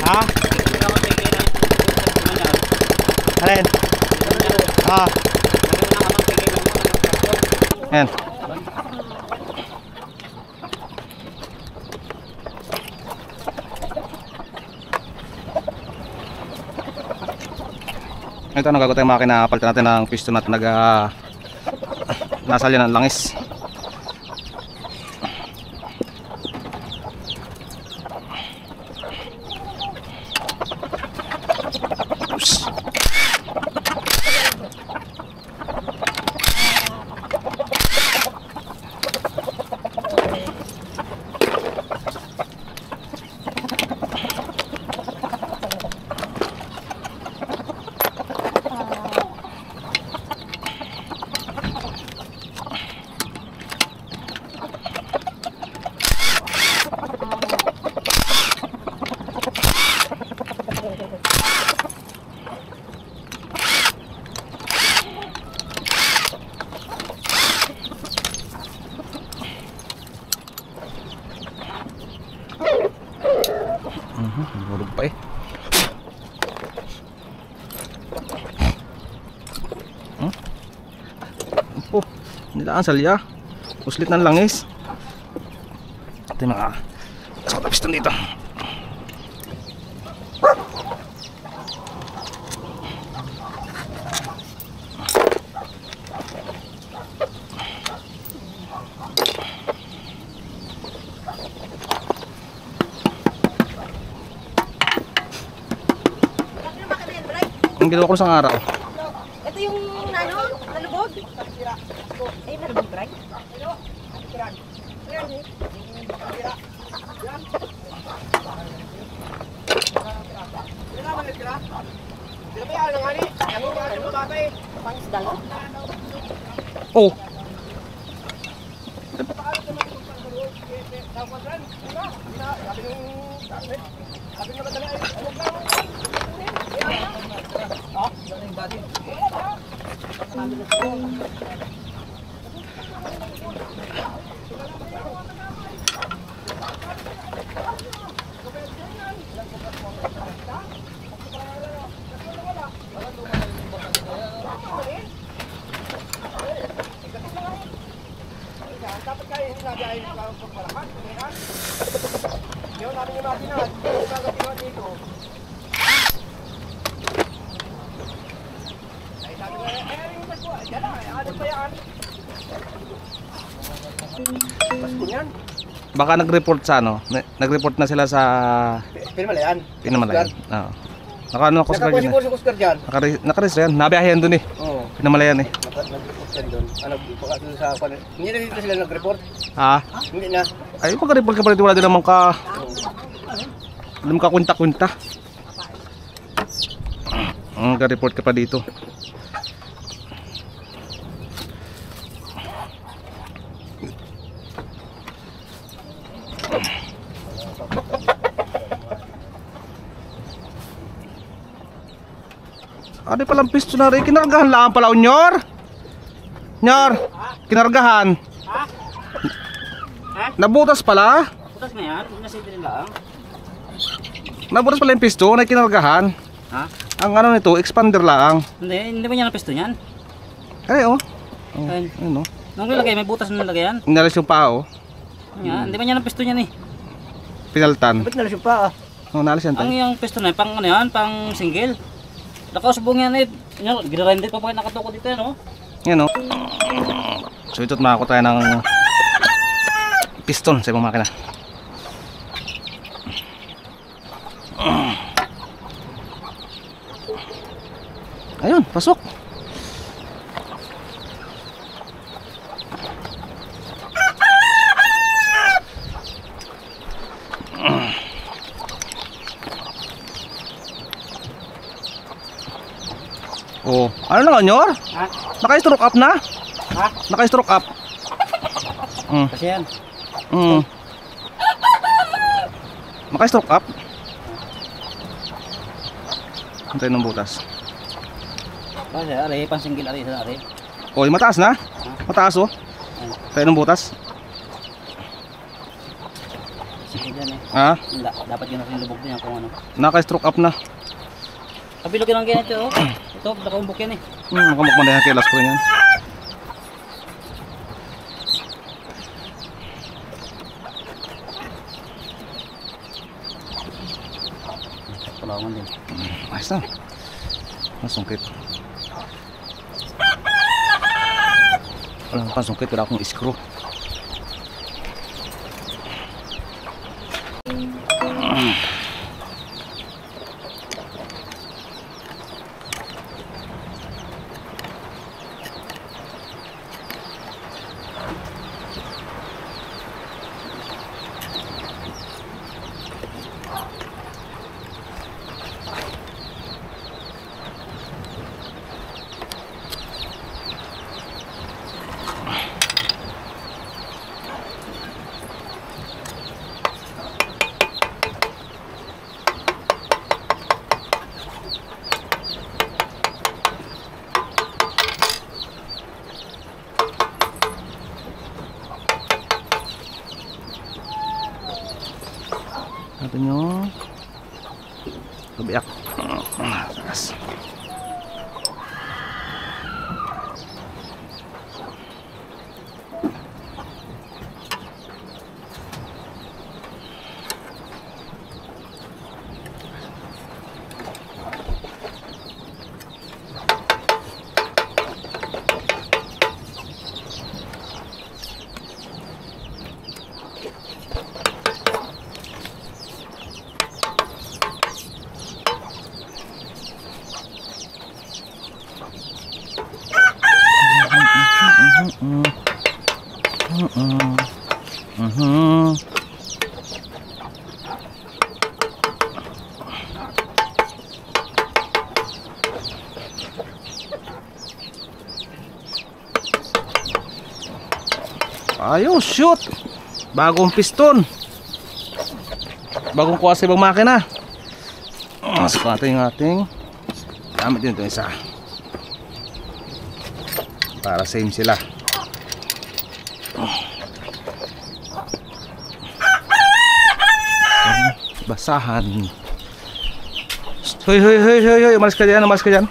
Ha? Alin? Ayan. Ito ang gagawin tayong makina. Palitan natin ng piston natin nasa liyan ng langis. Hulog pa eh. Oh, nilaan salya. Uslit ng langis. Ito yung mga kasot na piston dito. Ang ginawa ko sa araw. Ito yung nalubog? Ay, nalubog, Greg? Oh. Dapat kayo hindi nagayin ng pagpalakan. Yun, natin yung makina. Yung nagatiwan dito. Ay, sabi ko, yung pasko. Diyan na, ano pa yan? Pasko niyan. Baka nag-report sa ano? Nag-report na sila sa Pinamalayan. Pinamalayan. Oo. Naka-ano ako sa Nakapusin ko si Oscar dyan. Naka-register yan. Nabiyahin doon eh. Oo. Pinamalayan eh. Nag-report yan doon. Ano, baka doon sa... Hindi na dito sila nag-report. Ha? Hindi na. Ay, pag-report ka pa rin. Wala din naman ka... Wala naman ka kwenta-kwenta. Nag-report ka pa dito. Ano palang piston na rin? Kinargahan lang pala, Nyor? Nyor, kinargahan. Ha? Nabutas pala? Butas na yan, nasindi rin lang. Nabutas pala yung piston, ay kinargahan. Ha? Ang ano nito, expander lang. Hindi ba yan ang pisto niyan? Ay, oh. Ayun. Ayun, oh. Nung nilagay, may butas na nilagay yan. Inalis yung paa, oh. Hindi ba yan ang pisto niyan eh? Pinaltan. Ba't nalas yung paa? Oh, nalis yan Ang tayo. yung pisto na yan, pang ano yan, pang single. Nakausbong yan eh. Ginarendit pa pa nakatuko dito yan oh. Yan, oh. So, ito't makakuha tayo ng piston sa ibang makina. Ayun, pasok. Oh, ano na Nyor? Ha? Naka-stroke up na? Ha? Naka-stroke up. Kasi yan. Naka-stroke up. Antayin ng butas. Kasi ari, pang single ari sa ari. Oh, mataas na? Mataas oh. Tayo ng butas. Sige dyan eh. Ha? Dapat yun natin lubog niya kung ano. Naka-stroke up na. Kabilog yun ang ganito, oh. Ito, nakaumbok yan eh. Makamukman na yan kay last ko yan. Palawan din. Ayos na. Masungkit. Walang pasungkit, wala akong screw. Ito nyo gabiak taas. Ayos, shoot! Bagong piston. Bagong kuha sa ibang makina. Suka natin yung ating gamit din ito isa. Para same sila. Basahan. Hoy, hoy, hoy, hoy, hoy. Umalis ka dyan, umalis ka dyan.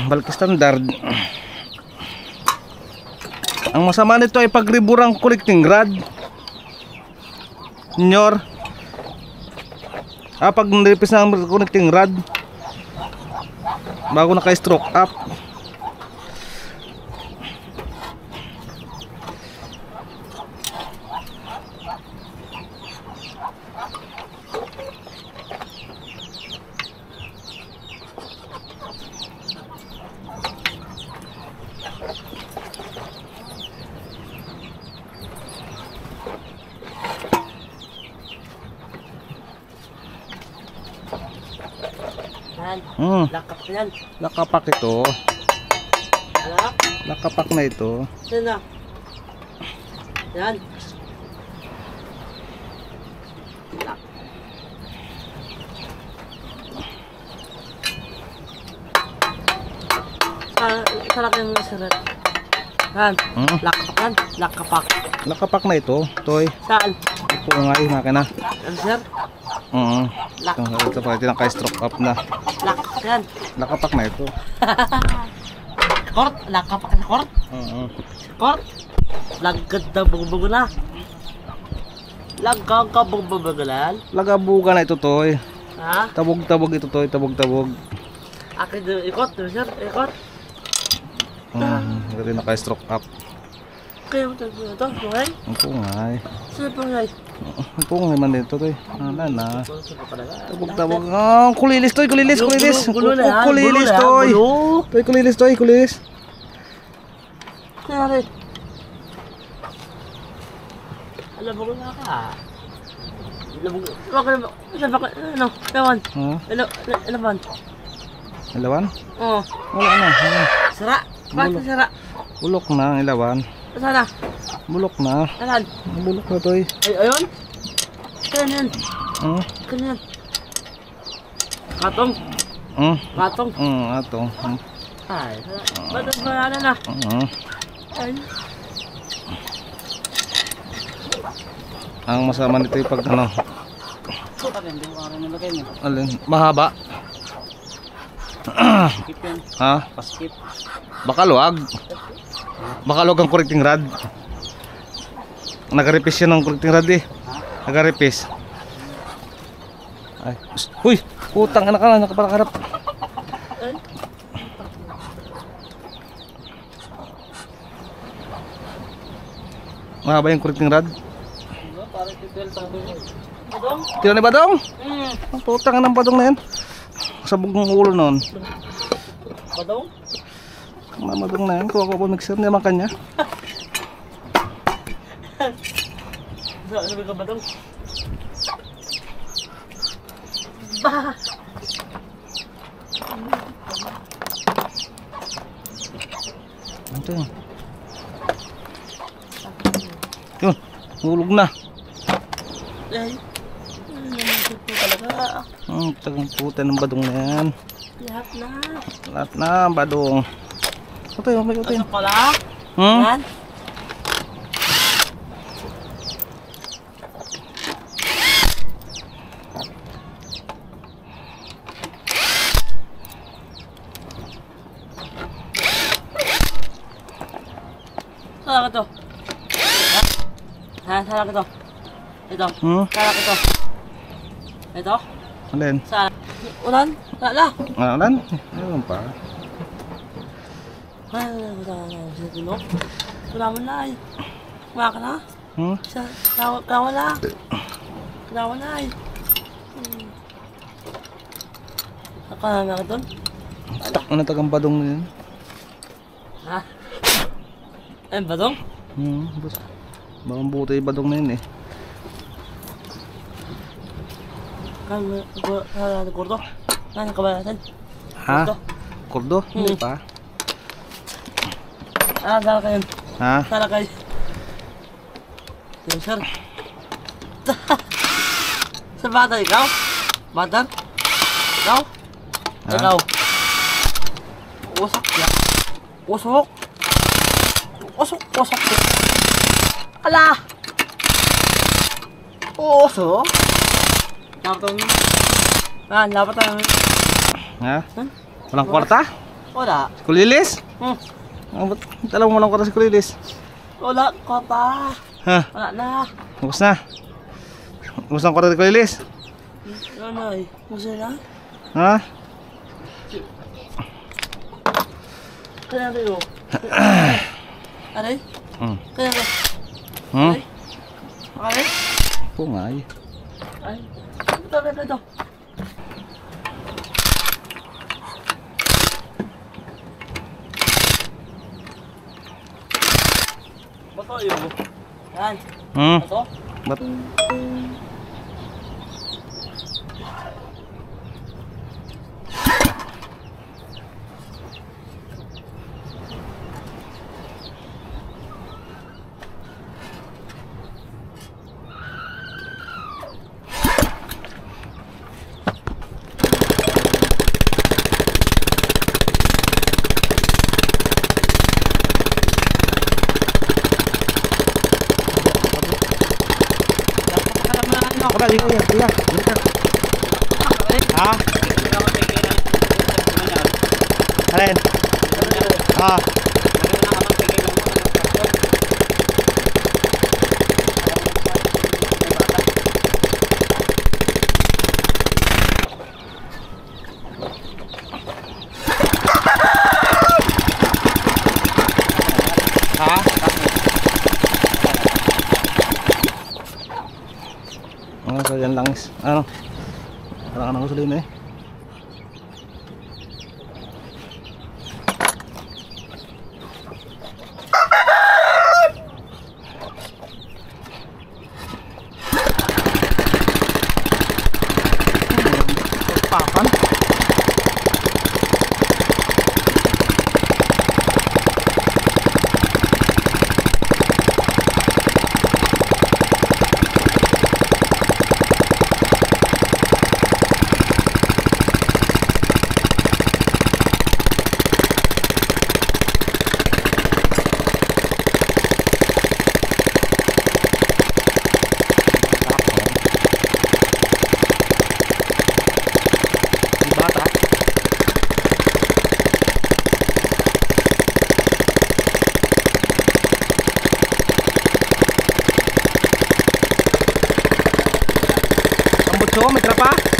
Balik standard. Ang masama nito ay pagriburang connecting rod. Nyor. Pag nilipis na ang connecting rod bago naka-stroke up. Lakap yan. Nakapak ito. Alak. Nakapak na ito. Saan na? Yan. Lak. Sarap yung sarat. Yan. Lakapak yan. Lakapak. Nakapak na ito. Toy. Saan? Ito nga yung makina. Ano sir? Lak. Ito pa ito naka-stroke up na. Lak. Yan. Nakapak na ito. Kort. Lakapak na kort. Kort. Lagad na bugbog na. Lagag ka bugbog-bugolan. Lagabuga na ito, Toy. Ha? Tabog-tabog ito, Toy. Tabog-tabog. Akin doon ikot. Sir, ikot. Ito yung naka-stroke up. Kaya mo ito. Pungay? Ang pungay. Saan pungay? Ang pungay man dito, Toy. Wala na. Tabog-tabog. Kulilis, Toy. Kulilis, kulilis. Kulilis, Toy. Toy, kulilis, Toy. Kulilis. Kaya rin. Alam mo nga ka. Alam mo. Ano? Lawan. Lawan. Ilawan? Oo. Wala na. Sara. Bakit sara? Bulok na ang ilawan. Sana? Bulok na. Alan? Bulok na, Toy. Ayun? Kaya yan. Kaya yan. Katong. Matong. Ato. Ay, ba't ba na? Ay. Ang masama nito yung pag ano, Hindi mo araw nilagay mo. alin, mahaba. Skip yan. Ha? Paskip. Baka luwag. Baka luwag ang connecting rod. Nag-repis yan ng connecting rod eh. Nag-repis. Ay, huy! Putang anak ka, nakaparap. Mahaba yung connecting rod. Parang titil tabi mo. Badong? Tira ni Badong? Ang putang ng Badong na yan. Sabog ng ulo noon. Badong? Mamadong na yan. Kuha ko po mixer, hindi naman kanya. Sabi ka badong? Bah! Ito yun. Yun, hulog na. Ay, naman po talaga. Tagang puta ng Badong na yan. Lahat na. Lahat na, Badong. Ito yun, ito yun. Ano pala? Hmm? Yan. Saan ka to? Ha? Saan ka to? Ito. Hmm? Saan ka to? Ito? Alin? Saan? Ulan? Wala. Alan? Ayun pa. Wala mo na ay. Wala ka na? Hmm? Wala. Wala na ay. Saka na ka doon? Ano tagang Badong na yan? Ha? Ayun ba doon? Bus. Bakang buta yung Badong na yun eh. Kaya gordo? Ano ka ba natin? Ha? Gordo? Kurdo? Hindi pa. Sala kayo. Ha? Sala kayo. Yung sir. Sa bata ikaw? Bata? Ikaw? Ha? Ikaw? Wasak ya. Wasok. Wasok. Ala! Wasok? Dapat tayo. Dapat tayo. Ha? Walang kwarta? Wala. Si Kulilis? Hmm. Alam mo walang kwarta si Kulilis? Wala ka pa. Ha? Wala na. Ubus na. Ubus na ang kwarta si Kulilis? Ano eh? Gusto na? Ha? Kaya tayo. Aray? Kaya tayo. Hmm? Aray? Pungay. Ay. Ito. Bato yun. Yan. Bato? Ba't? Kuya. Ha? Alin? Ha? So yan lang is, ano, parang anong gasolina eh. Papan. Tambucho, may trapa.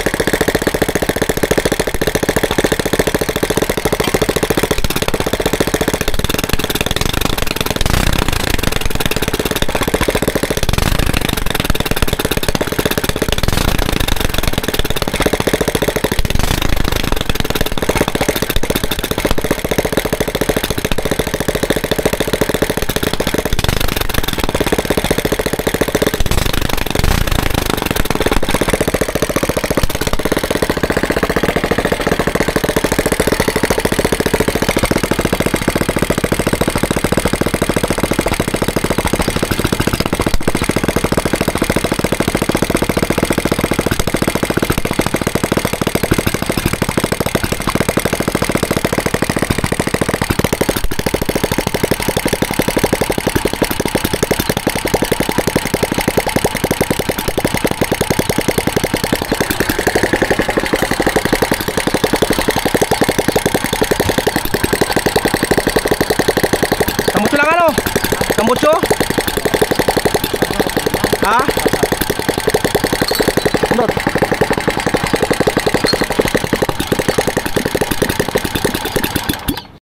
Tambucho lang ano? Tambucho? Ha?